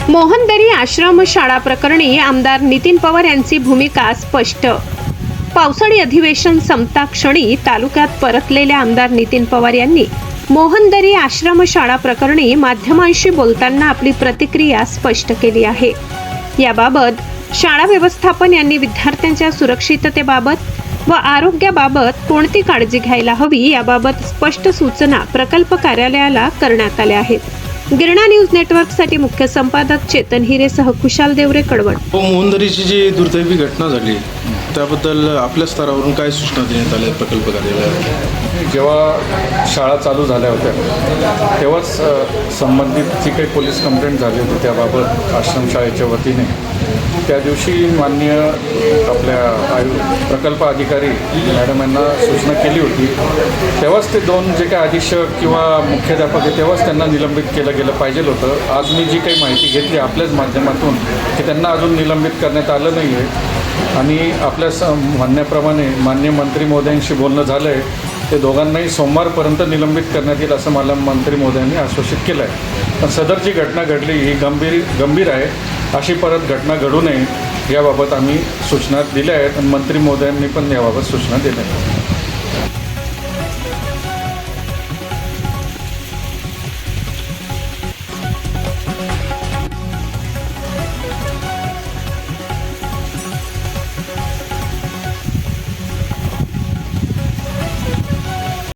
मोहनदरी आश्रम शाळा प्रकरणी आमदार नितीन पवार यांची भूमिका स्पष्ट। पावसाळी अधिवेशन संपता क्षणी तालुक्यात परतलेल्या आमदार नितीन पवार यांनी मोहनदरी आश्रम शाळा प्रकरणी माध्यमांशी बोलताना आपली प्रतिक्रिया स्पष्ट केली आहे। याबाबत शाळा व्यवस्थापन यांनी विद्यार्थ्यांच्या सुरक्षिततेबाबत व आरोग्याबाबत कोणती काळजी घ्यायला हवी याबाबत स्पष्ट सूचना प्रकल्प कार्यालयाला करण्यात आल्या आहेत। गिरणा न्यूज नेटवर्कसाठी मुख्य संपादक चेतन हिरेसह कुशाल देवरे कडवण। मोहनदरीची जी दुर्दैवी घटना झाली त्याबद्दल आपल्या स्तरावरून काय सूचना देण्यात आल्या प्रकल्प कार्यालयाला? जेव्हा शाळा चालू झाल्या होत्या तेव्हाच संबंधित जी काही पोलीस कंप्लेंट झाली होती त्याबाबत आश्रमशाळेच्या वतीने त्या दिवशी माननीय आपल्या प्रकल्प अधिकारी मॅडम यांना सूचना केली होती। तेव्हाच ते दोन जे काही अधीक्षक किंवा मुख्याध्यापक आहे तेव्हाच त्यांना निलंबित केलं गेलं पाहिजे होतं। आज मी जी काही माहिती घेतली आपल्याच माध्यमातून की त्यांना अजून निलंबित करण्यात आलं नाही आहे आणि आपल्या म्हणण्याप्रमाणे माननीय मंत्री महोदयांशी बोलणं झालं आहे ते दोघांनाही सोमवारपर्यंत निलंबित करण्यात येईल असं मला मंत्री महोदयांनी आश्वासित केलं आहे। पण सदर जी घटना घडली ही गंभीर आहे, अशी परत घटना घडू नये याबाबत आम्ही सूचना दिल्या आहेत आणि मंत्री महोदयांनी पण याबाबत सूचना दिल्या आहेत।